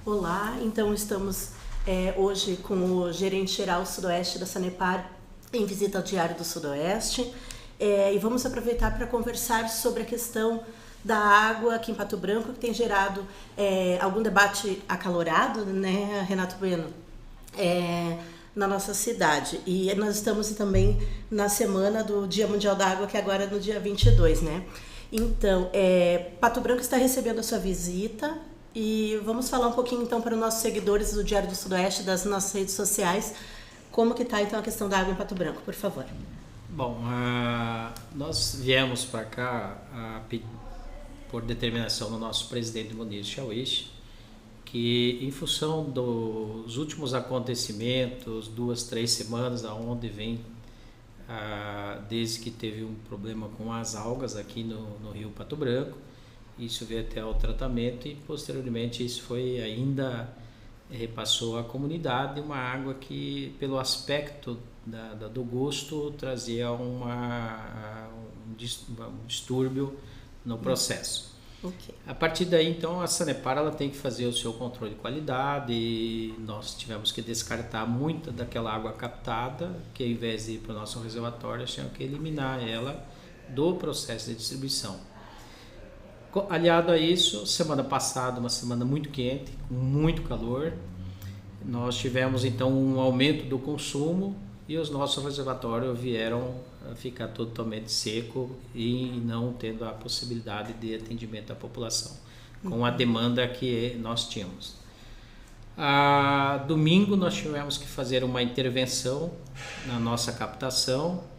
Olá, então estamos hoje com o gerente-geral sudoeste da Sanepar em visita ao Diário do Sudoeste e vamos aproveitar para conversar sobre a questão da água aqui em Pato Branco, que tem gerado algum debate acalorado, né, Renato Bueno, na nossa cidade. E nós estamos também na semana do Dia Mundial da Água, que é agora no dia 22, né? Então, Pato Branco está recebendo a sua visita e vamos falar um pouquinho então para os nossos seguidores do Diário do Sudoeste, das nossas redes sociais, como que está então a questão da água em Pato Branco, por favor. Bom, nós viemos para cá por determinação do nosso presidente Muniz Chauís, que em função dos últimos acontecimentos, 2, 3 semanas, aonde vem desde que teve um problema com as algas aqui no Rio Pato Branco, isso veio até o tratamento e posteriormente isso foi ainda repassou à comunidade uma água que pelo aspecto do gosto trazia um distúrbio no processo. Okay. A partir daí então a Sanepar ela tem que fazer o seu controle de qualidade e nós tivemos que descartar muita daquela água captada que ao invés de ir para o nosso reservatório tínhamos que eliminar ela do processo de distribuição. Aliado a isso, semana passada, uma semana muito quente, com muito calor, nós tivemos então um aumento do consumo e os nossos reservatórios vieram a ficar totalmente seco e não tendo a possibilidade de atendimento à população, com a demanda que nós tínhamos. Domingo nós tivemos que fazer uma intervenção na nossa captação,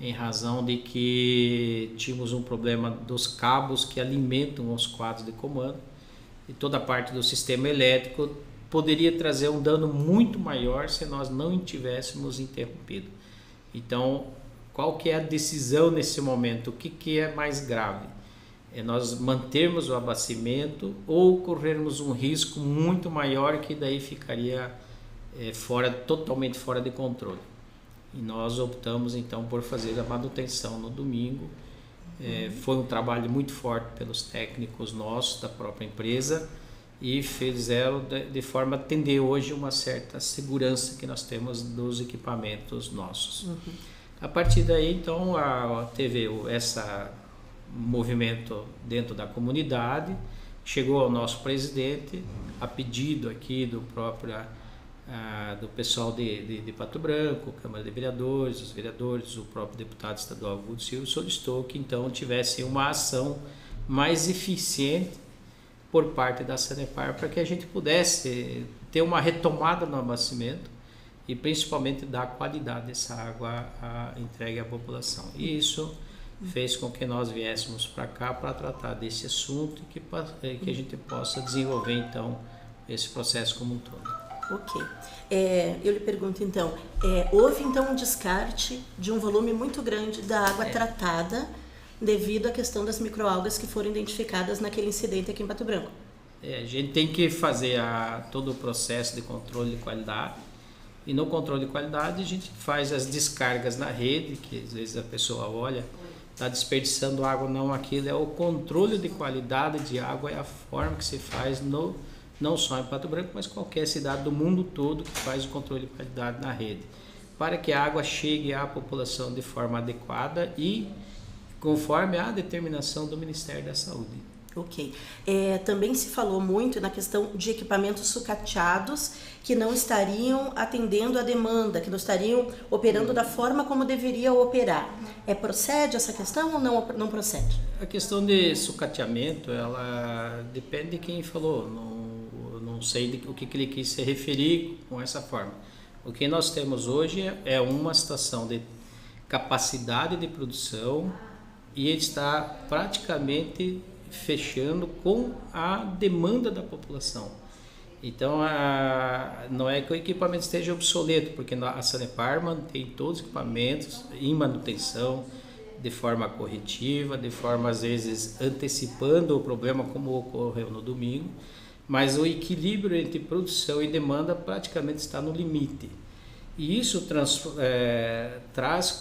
em razão de que tínhamos um problema dos cabos que alimentam os quadros de comando e toda a parte do sistema elétrico poderia trazer um dano muito maior se nós não tivéssemos interrompido. Então, qual que é a decisão nesse momento? O que é mais grave? É nós mantermos o abastecimento ou corrermos um risco muito maior que daí ficaria totalmente fora de controle. E nós optamos então por fazer a manutenção no domingo. Foi um trabalho muito forte pelos técnicos nossos da própria empresa e fizeram de forma a atender hoje uma certa segurança que nós temos dos equipamentos nossos. A partir daí então teve esse movimento dentro da comunidade, chegou ao nosso presidente a pedido aqui do pessoal de Pato Branco, Câmara de Vereadores, os vereadores, o próprio deputado estadual Augusto Silva solicitou que então tivesse uma ação mais eficiente por parte da Sanepar para que a gente pudesse ter uma retomada no abastecimento e principalmente dar qualidade dessa água entregue à população. E isso fez com que nós viéssemos para cá para tratar desse assunto e que a gente possa desenvolver então esse processo como um todo. Ok. Eu lhe pergunto então, houve então um descarte de um volume muito grande da água tratada devido à questão das microalgas que foram identificadas naquele incidente aqui em Pato Branco? A gente tem que fazer todo o processo de controle de qualidade e no controle de qualidade a gente faz as descargas na rede, que às vezes a pessoa olha, está desperdiçando água, não, aquilo é o controle de qualidade de água, é a forma que se faz não só em Pato Branco, mas qualquer cidade do mundo todo que faz o controle de qualidade na rede, para que a água chegue à população de forma adequada e conforme a determinação do Ministério da Saúde. Ok. Também se falou muito na questão de equipamentos sucateados que não estariam atendendo a demanda, que não estariam operando da forma como deveria operar. Procede essa questão ou não procede? A questão de sucateamento, ela depende de quem falou. Não sei o que ele quis se referir com essa forma. O que nós temos hoje é uma situação de capacidade de produção e ele está praticamente fechando com a demanda da população. Então, não é que o equipamento esteja obsoleto, porque a Sanepar mantém todos os equipamentos em manutenção de forma corretiva, de forma às vezes antecipando o problema como ocorreu no domingo, mas o equilíbrio entre produção e demanda praticamente está no limite. E isso traz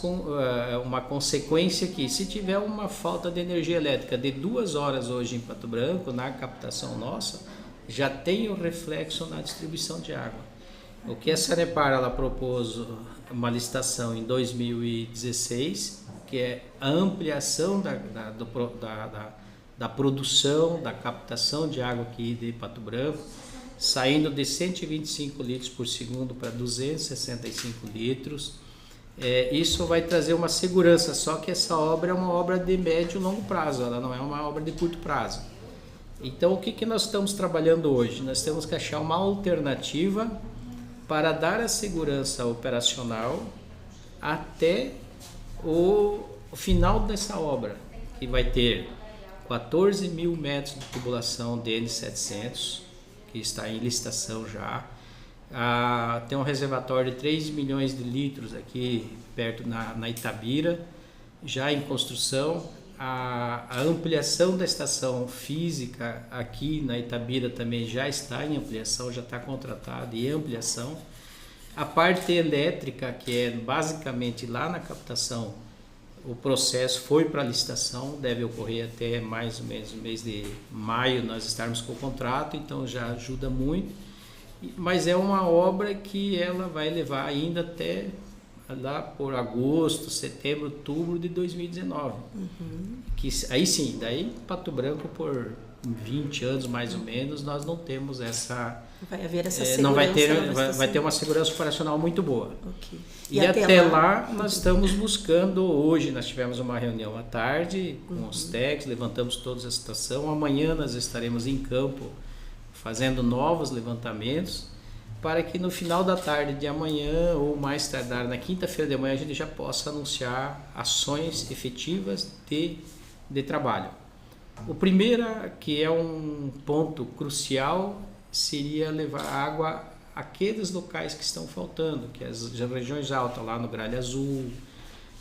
uma consequência que se tiver uma falta de energia elétrica de 2 horas hoje em Pato Branco, na captação nossa, já tem o reflexo na distribuição de água. O que a Sanepar ela propôs uma licitação em 2016, que é a ampliação da produção, da captação de água aqui de Pato Branco, saindo de 125 litros por segundo para 265 litros. Isso vai trazer uma segurança, só que essa obra é uma obra de médio e longo prazo, ela não é uma obra de curto prazo. Então, o que nós estamos trabalhando hoje? Nós temos que achar uma alternativa para dar a segurança operacional até o final dessa obra, que vai ter 14 mil metros de tubulação DN700, que está em licitação já. Tem um reservatório de 3 milhões de litros aqui perto na Itabira, já em construção. A ampliação da estação física aqui na Itabira também já está em ampliação, já está contratada em ampliação. A parte elétrica, que é basicamente lá na captação, o processo foi para a licitação, deve ocorrer até mais ou menos no mês de maio nós estarmos com o contrato, então já ajuda muito. Mas é uma obra que ela vai levar ainda até lá por agosto, setembro, outubro de 2019. Que, aí sim, daí Pato Branco por 20 anos mais ou menos, nós não temos essa... Vai haver essa segurança. Não vai ter uma segurança operacional muito boa. Okay. E até lá nós estamos buscando, hoje nós tivemos uma reunião à tarde com os técnicos, levantamos toda a situação, amanhã nós estaremos em campo fazendo novos levantamentos, para que no final da tarde de amanhã ou mais tardar na quinta-feira de manhã a gente já possa anunciar ações efetivas de trabalho. O primeiro, que é um ponto crucial, seria levar água àqueles locais que estão faltando, que é as regiões altas, lá no Gralha Azul,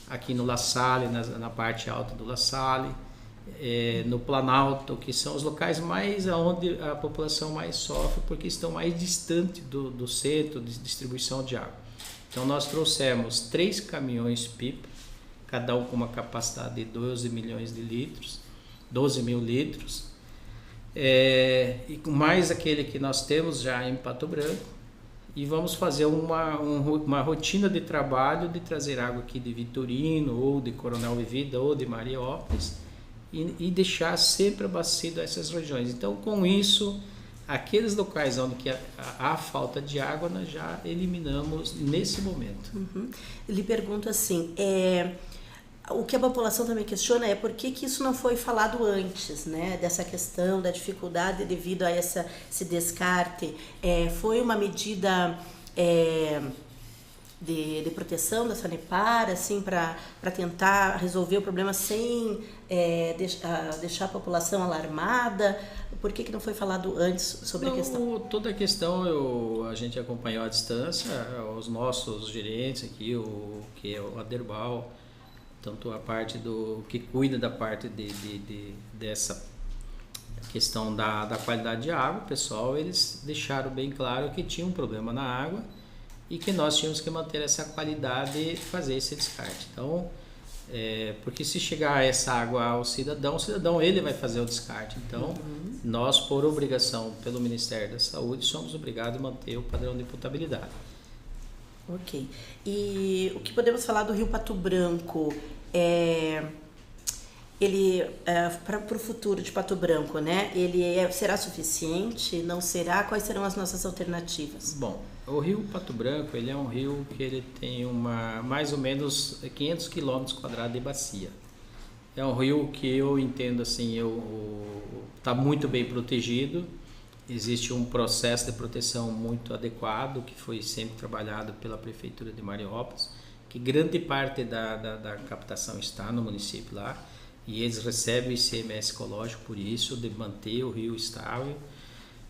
aqui no La Salle, na parte alta do La Salle, no Planalto, que são os locais mais onde a população mais sofre, porque estão mais distantes do centro de distribuição de água. Então nós trouxemos 3 caminhões pipa, cada um com uma capacidade de 12 milhões de litros, 12 mil litros, e mais aquele que nós temos já em Pato Branco, e vamos fazer uma rotina de trabalho de trazer água aqui de Vitorino, ou de Coronel Vivida, ou de Mariópolis, e deixar sempre abastecido essas regiões. Então, com isso, aqueles locais onde há falta de água, nós já eliminamos nesse momento. Eu lhe pergunto assim, o que a população também questiona é por que isso não foi falado antes, né? Dessa questão da dificuldade devido a esse descarte. Foi uma medida de proteção da Sanepar, assim, para tentar resolver o problema sem deixar a população alarmada? Por que não foi falado antes sobre a questão? Toda a questão a gente acompanhou à distância, os nossos gerentes aqui, que é o Aderbal, tanto a parte que cuida da parte dessa questão da qualidade de água, pessoal, eles deixaram bem claro que tinha um problema na água e que nós tínhamos que manter essa qualidade e fazer esse descarte. Então, porque se chegar essa água ao cidadão, o cidadão ele vai fazer o descarte. Então, nós, por obrigação pelo Ministério da Saúde, somos obrigados a manter o padrão de potabilidade. Ok. E o que podemos falar do Rio Pato Branco? Ele, para o futuro de Pato Branco, né? Ele será suficiente? Não será? Quais serão as nossas alternativas? Bom, o Rio Pato Branco, ele é um rio que ele tem mais ou menos 500 km² de bacia. É um rio que eu entendo assim, está muito bem protegido. Existe um processo de proteção muito adequado, que foi sempre trabalhado pela Prefeitura de Mariópolis, que grande parte da captação está no município lá, e eles recebem o ICMS ecológico por isso, de manter o rio estável.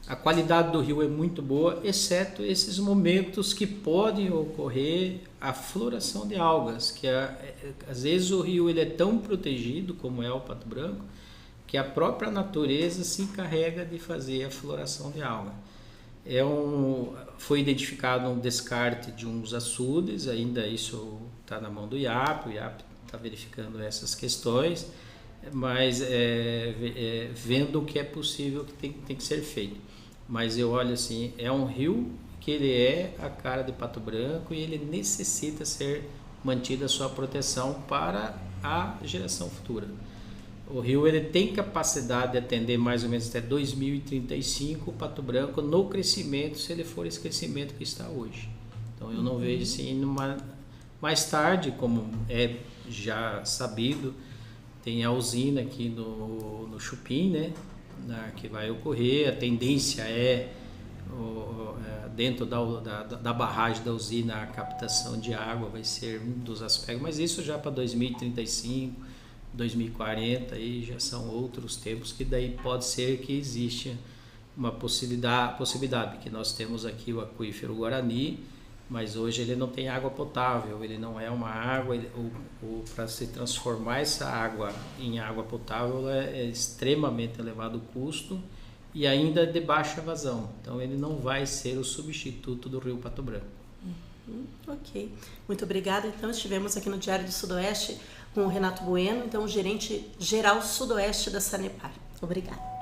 A qualidade do rio é muito boa, exceto esses momentos que podem ocorrer a floração de algas, que às vezes o rio ele é tão protegido, como é o Pato Branco, que a própria natureza se encarrega de fazer a floração de alga. Foi identificado um descarte de uns açudes, ainda isso está na mão do IAP, o IAP está verificando essas questões, mas vendo o que é possível, que tem que ser feito. mas eu olho assim, é um rio que ele é a cara de Pato Branco e ele necessita ser mantida a sua proteção para a geração futura. O rio ele tem capacidade de atender mais ou menos até 2035 o Pato Branco no crescimento, se ele for esse crescimento que está hoje. Então eu não vejo assim, mais tarde, como é já sabido, tem a usina aqui no Chupim, né, que vai ocorrer. A tendência é, dentro da barragem da usina, a captação de água vai ser um dos aspectos, mas isso já para 2035, 2040, aí já são outros tempos, que daí pode ser que exista uma possibilidade, que nós temos aqui o aquífero Guarani, mas hoje ele não tem água potável, ele não é uma água, para se transformar essa água em água potável é extremamente elevado o custo e ainda de baixa vazão, então ele não vai ser o substituto do Rio Pato Branco. Ok, muito obrigada. Então estivemos aqui no Diário do Sudoeste com o Renato Bueno, então gerente geral Sudoeste da Sanepar. Obrigada.